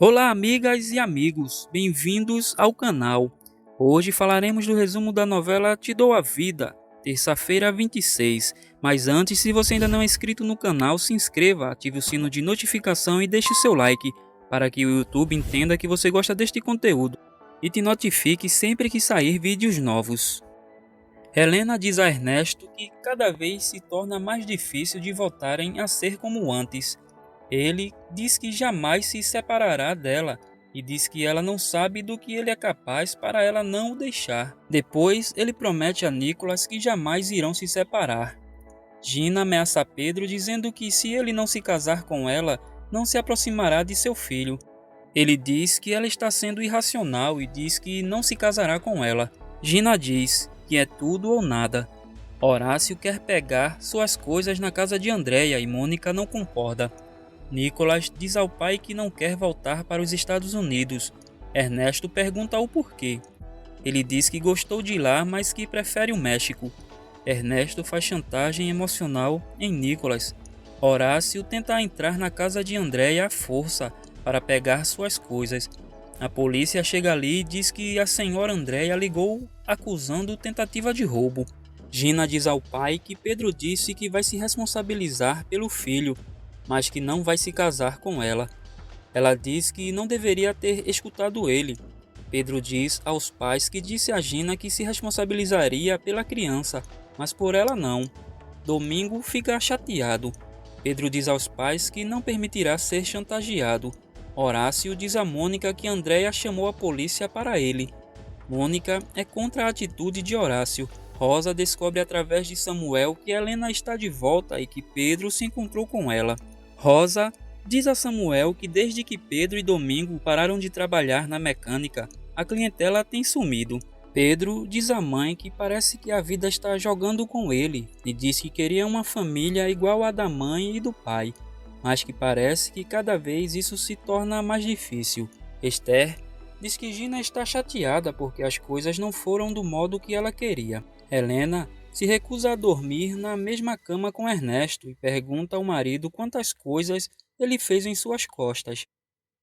Olá, amigas e amigos, bem-vindos ao canal. Hoje falaremos do resumo da novela Te Dou a Vida, terça-feira 26. Mas antes, se você ainda não é inscrito no canal, se inscreva, ative o sino de notificação e deixe o seu like, para que o YouTube entenda que você gosta deste conteúdo e te notifique sempre que sair vídeos novos. Helena diz a Ernesto que cada vez se torna mais difícil de voltarem a ser como antes. Ele diz que jamais se separará dela e diz que ela não sabe do que ele é capaz para ela não o deixar. Depois, ele promete a Nicholas que jamais irão se separar. Gina ameaça Pedro dizendo que se ele não se casar com ela, não se aproximará de seu filho. Ele diz que ela está sendo irracional e diz que não se casará com ela. Gina diz que é tudo ou nada. Horácio quer pegar suas coisas na casa de Andréia e Mônica não concorda. Nicholas diz ao pai que não quer voltar para os Estados Unidos. Ernesto pergunta o porquê. Ele diz que gostou de lá, mas que prefere o México. Ernesto faz chantagem emocional em Nicholas. Horácio tenta entrar na casa de Andréia à força para pegar suas coisas. A polícia chega ali e diz que a senhora Andréia ligou acusando tentativa de roubo. Gina diz ao pai que Pedro disse que vai se responsabilizar pelo filho, mas que não vai se casar com ela. Ela diz que não deveria ter escutado ele. Pedro diz aos pais que disse a Gina que se responsabilizaria pela criança, mas por ela não. Domingo fica chateado. Pedro diz aos pais que não permitirá ser chantageado. Horácio diz a Mônica que Andréia chamou a polícia para ele. Mônica é contra a atitude de Horácio. Rosa descobre através de Samuel que Helena está de volta e que Pedro se encontrou com ela. Rosa diz a Samuel que desde que Pedro e Domingo pararam de trabalhar na mecânica, a clientela tem sumido. Pedro diz à mãe que parece que a vida está jogando com ele e diz que queria uma família igual à da mãe e do pai, mas que parece que cada vez isso se torna mais difícil. Esther diz que Gina está chateada porque as coisas não foram do modo que ela queria. Helena se recusa a dormir na mesma cama com Ernesto e pergunta ao marido quantas coisas ele fez em suas costas.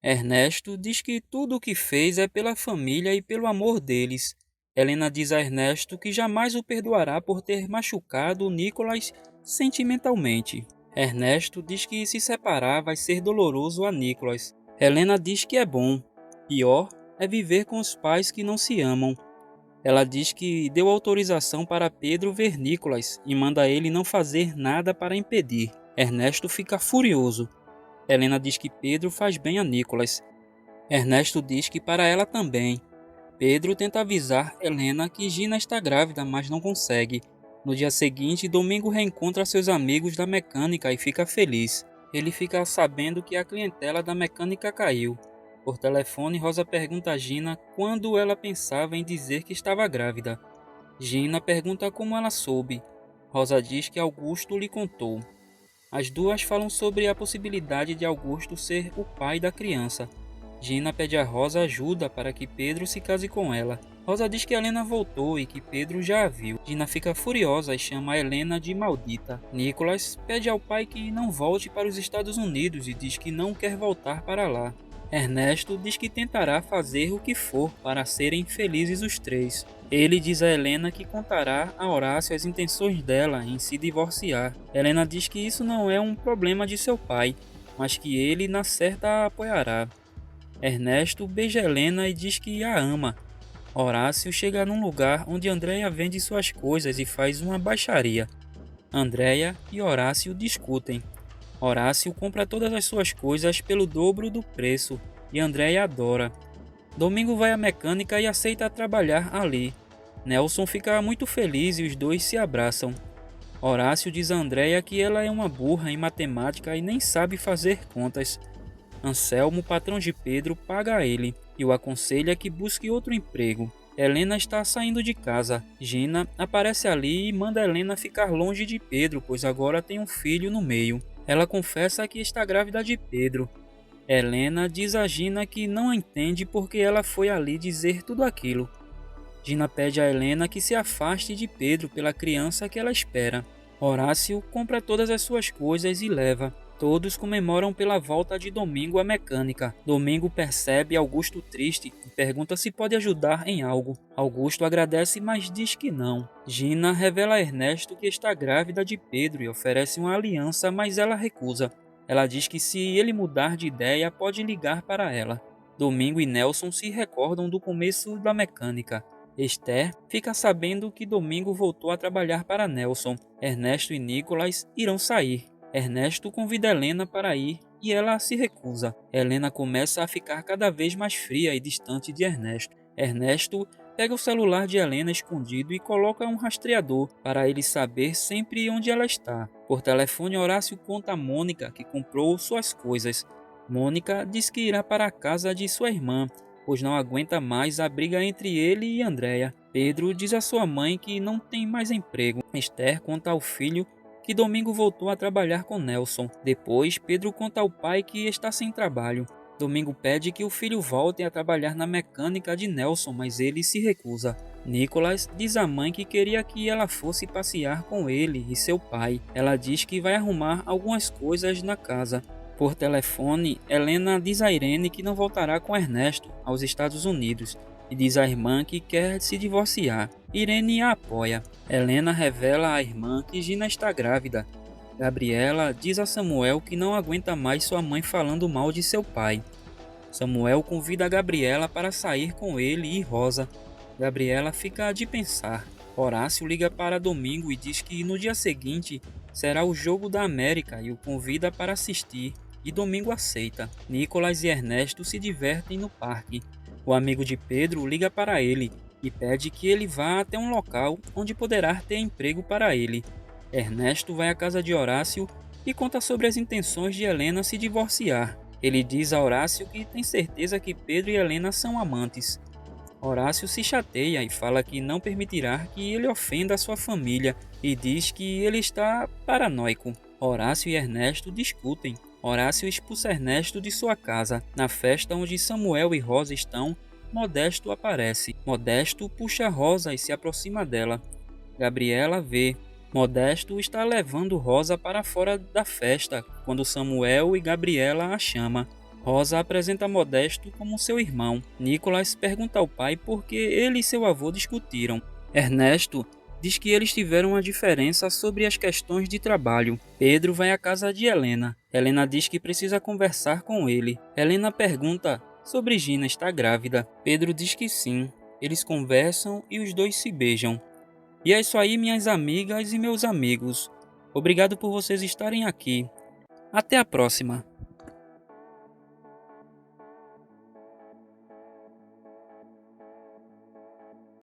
Ernesto diz que tudo o que fez é pela família e pelo amor deles. Helena diz a Ernesto que jamais o perdoará por ter machucado Nicholas sentimentalmente. Ernesto diz que se separar vai ser doloroso a Nicholas. Helena diz que é bom. Pior é viver com os pais que não se amam. Ela diz que deu autorização para Pedro ver Nicholas e manda ele não fazer nada para impedir. Ernesto fica furioso. Helena diz que Pedro faz bem a Nicholas. Ernesto diz que para ela também. Pedro tenta avisar Helena que Gina está grávida, mas não consegue. No dia seguinte, Domingo reencontra seus amigos da mecânica e fica feliz. Ele fica sabendo que a clientela da mecânica caiu. Por telefone, Rosa pergunta a Gina quando ela pensava em dizer que estava grávida. Gina pergunta como ela soube. Rosa diz que Augusto lhe contou. As duas falam sobre a possibilidade de Augusto ser o pai da criança. Gina pede a Rosa ajuda para que Pedro se case com ela. Rosa diz que Helena voltou e que Pedro já a viu. Gina fica furiosa e chama a Helena de maldita. Nicholas pede ao pai que não volte para os Estados Unidos e diz que não quer voltar para lá. Ernesto diz que tentará fazer o que for para serem felizes os três. Ele diz a Helena que contará a Horácio as intenções dela em se divorciar. Helena diz que isso não é um problema de seu pai, mas que ele na certa a apoiará. Ernesto beija Helena e diz que a ama. Horácio chega num lugar onde Andréia vende suas coisas e faz uma baixaria. Andréia e Horácio discutem. Horácio compra todas as suas coisas pelo dobro do preço e Andréia adora. Domingo vai à mecânica e aceita trabalhar ali. Nelson fica muito feliz e os dois se abraçam. Horácio diz a Andréia que ela é uma burra em matemática e nem sabe fazer contas. Anselmo, patrão de Pedro, paga a ele e o aconselha que busque outro emprego. Helena está saindo de casa. Gina aparece ali e manda Helena ficar longe de Pedro, pois agora tem um filho no meio. Ela confessa que está grávida de Pedro. Helena diz a Gina que não a entende porque ela foi ali dizer tudo aquilo. Gina pede a Helena que se afaste de Pedro pela criança que ela espera. Horácio compra todas as suas coisas e leva. Todos comemoram pela volta de Domingo à mecânica. Domingo percebe Augusto triste e pergunta se pode ajudar em algo. Augusto agradece, mas diz que não. Gina revela a Ernesto que está grávida de Pedro e oferece uma aliança, mas ela recusa. Ela diz que se ele mudar de ideia, pode ligar para ela. Domingo e Nelson se recordam do começo da mecânica. Esther fica sabendo que Domingo voltou a trabalhar para Nelson. Ernesto e Nicolas irão sair. Ernesto convida Helena para ir e ela se recusa. Helena começa a ficar cada vez mais fria e distante de Ernesto. Ernesto pega o celular de Helena escondido e coloca um rastreador para ele saber sempre onde ela está. Por telefone, Horácio conta a Mônica que comprou suas coisas. Mônica diz que irá para a casa de sua irmã, pois não aguenta mais a briga entre ele e Andréia. Pedro diz à sua mãe que não tem mais emprego. Esther conta ao filho que Domingo voltou a trabalhar com Nelson. Depois, Pedro conta ao pai que está sem trabalho. Domingo pede que o filho volte a trabalhar na mecânica de Nelson, mas ele se recusa. Nicolas diz à mãe que queria que ela fosse passear com ele e seu pai. Ela diz que vai arrumar algumas coisas na casa. Por telefone, Helena diz a Irene que não voltará com Ernesto aos Estados Unidos e diz à irmã que quer se divorciar. Irene a apoia. Helena revela à irmã que Gina está grávida. Gabriela diz a Samuel que não aguenta mais sua mãe falando mal de seu pai. Samuel convida a Gabriela para sair com ele e Rosa. Gabriela fica de pensar. Horácio liga para Domingo e diz que no dia seguinte será o Jogo da América e o convida para assistir, e Domingo aceita. Nicolas e Ernesto se divertem no parque. O amigo de Pedro liga para ele e pede que ele vá até um local onde poderá ter emprego para ele. Ernesto vai à casa de Horácio e conta sobre as intenções de Helena se divorciar. Ele diz a Horácio que tem certeza que Pedro e Helena são amantes. Horácio se chateia e fala que não permitirá que ele ofenda a sua família e diz que ele está paranoico. Horácio e Ernesto discutem. Horácio expulsa Ernesto de sua casa. Na festa onde Samuel e Rosa estão, Modesto aparece. Modesto puxa Rosa e se aproxima dela. Gabriela vê. Modesto está levando Rosa para fora da festa quando Samuel e Gabriela a chamam. Rosa apresenta Modesto como seu irmão. Nicolas pergunta ao pai por que ele e seu avô discutiram. Ernesto diz que eles tiveram uma diferença sobre as questões de trabalho. Pedro vai à casa de Helena. Helena diz que precisa conversar com ele. Helena pergunta sobre Gina estar grávida. Pedro diz que sim. Eles conversam e os dois se beijam. E é isso aí, minhas amigas e meus amigos. Obrigado por vocês estarem aqui. Até a próxima.